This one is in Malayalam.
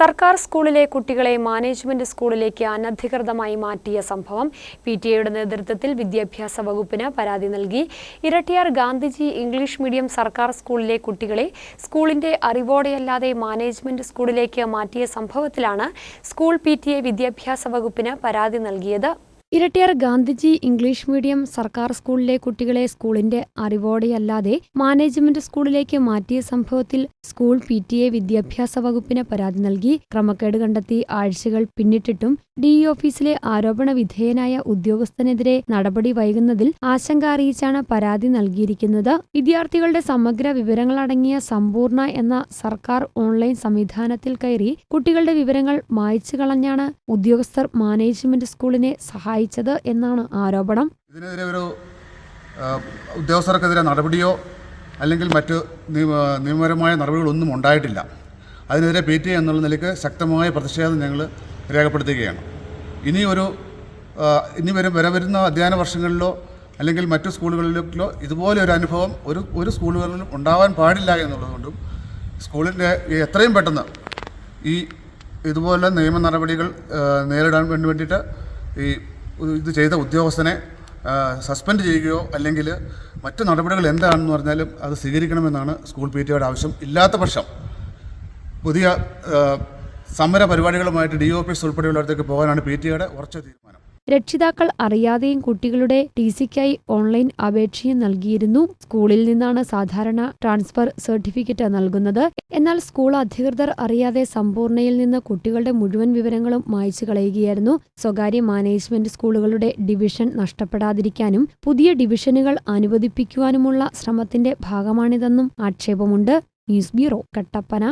സർക്കാർ സ്കൂളിലെ കുട്ടികളെ മാനേജ്മെന്റ് സ്കൂളിലേക്ക് അനധികൃതമായി മാറ്റിയ സംഭവം PTA നേതൃത്വത്തിൽ വിദ്യാഭ്യാസ വകുപ്പിന് പരാതി നൽകി. ഇരട്ടിയാർ ഗാന്ധിജി ഇംഗ്ലീഷ് മീഡിയം സർക്കാർ സ്കൂളിലെ കുട്ടികളെ സ്കൂളിന്റെ അറിവോടെയല്ലാതെ മാനേജ്മെന്റ് സ്കൂളിലേക്ക് മാറ്റിയ സംഭവത്തിലാണ് സ്കൂൾ PTA വിദ്യാഭ്യാസ വകുപ്പിന് പരാതി നൽകിയത്. ഇരട്ടിയാർ ഗാന്ധിജി ഇംഗ്ലീഷ് മീഡിയം സർക്കാർ സ്കൂളിലെ കുട്ടികളെ സ്കൂളിന്റെ അറിവോടെയല്ലാതെ മാനേജ്മെന്റ് സ്കൂളിലേക്ക് മാറ്റിയ സംഭവത്തിൽ സ്കൂൾ PTA വിദ്യാഭ്യാസ വകുപ്പിന് പരാതി നൽകി. ക്രമക്കേട് കണ്ടെത്തി ആഴ്ചകൾ പിന്നിട്ടിട്ടും DE ഓഫീസിലെ ആരോപണ വിധേയനായ ഉദ്യോഗസ്ഥനെതിരെ നടപടി വൈകുന്നതിൽ ആശങ്ക അറിയിച്ചാണ് പരാതി നൽകിയിരിക്കുന്നത്. വിദ്യാർത്ഥികളുടെ സമഗ്ര വിവരങ്ങളടങ്ങിയ സമ്പൂർണ്ണ എന്ന സർക്കാർ ഓൺലൈൻ സംവിധാനത്തിൽ കയറി കുട്ടികളുടെ വിവരങ്ങൾ മായ്ച്ചു കളഞ്ഞാണ് ഉദ്യോഗസ്ഥർ മാനേജ്മെന്റ് സ്കൂളിനെ സഹായിച്ചത് എന്നാണ് ആരോപണം. ഇതിനെതിരെ ഒരു ഉദ്യോഗസ്ഥർക്കെതിരെ നടപടിയോ അല്ലെങ്കിൽ മറ്റ് നിയമപരമായ നടപടികളൊന്നും ഉണ്ടായിട്ടില്ല. അതിനെതിരെ PTA എന്നുള്ള നിലയ്ക്ക് ശക്തമായ പ്രതിഷേധം ഞങ്ങൾ രേഖപ്പെടുത്തുകയാണ്. ഇനി വരവരുന്ന അധ്യയന വർഷങ്ങളിലോ അല്ലെങ്കിൽ മറ്റു സ്കൂളുകളിലോ ഇതുപോലെ ഒരു അനുഭവം ഒരു സ്കൂളുകളിലും ഉണ്ടാവാൻ പാടില്ല എന്നുള്ളതുകൊണ്ടും സ്കൂളിൻ്റെ എത്രയും പെട്ടെന്ന് ഇതുപോലെ നിയമ നടപടികൾ നേരിടാൻ വേണ്ടിയിട്ട് ഇത് ചെയ്ത ഉദ്യോഗസ്ഥനെ സസ്പെൻഡ് ചെയ്യുകയോ അല്ലെങ്കിൽ മറ്റു നടപടികൾ എന്താണെന്ന് പറഞ്ഞാലും അത് സ്വീകരിക്കണമെന്നാണ് സ്കൂൾ PTA ആവശ്യം. ഇല്ലാത്ത പക്ഷം പുതിയ സമര പരിപാടികളുമായിട്ട് DE ഓഫീസ് ഉൾപ്പെടെയുള്ളവർക്ക് പോകാനാണ് PTA ഉറച്ച തീരുമാനം. രക്ഷിതാക്കൾ അറിയാതെയും കുട്ടികളുടെ TCക്കായി ഓൺലൈൻ അപേക്ഷയും നൽകിയിരുന്നു. സ്കൂളിൽ നിന്നാണ് സാധാരണ ട്രാൻസ്ഫർ സർട്ടിഫിക്കറ്റ് നൽകുന്നത്. എന്നാൽ സ്കൂൾ അധികൃതർ അറിയാതെ സമ്പൂർണ്ണയിൽ നിന്ന് കുട്ടികളുടെ മുഴുവൻ വിവരങ്ങളും മായ്ച്ചു കളയുകയായിരുന്നു. സ്വകാര്യ മാനേജ്മെന്റ് സ്കൂളുകളുടെ ഡിവിഷൻ നഷ്ടപ്പെടാതിരിക്കാനും പുതിയ ഡിവിഷനുകൾ അനുവദിപ്പിക്കുവാനുമുള്ള ശ്രമത്തിന്റെ ഭാഗമാണിതെന്നും ആക്ഷേപമുണ്ട്. News bureau, Kattappana.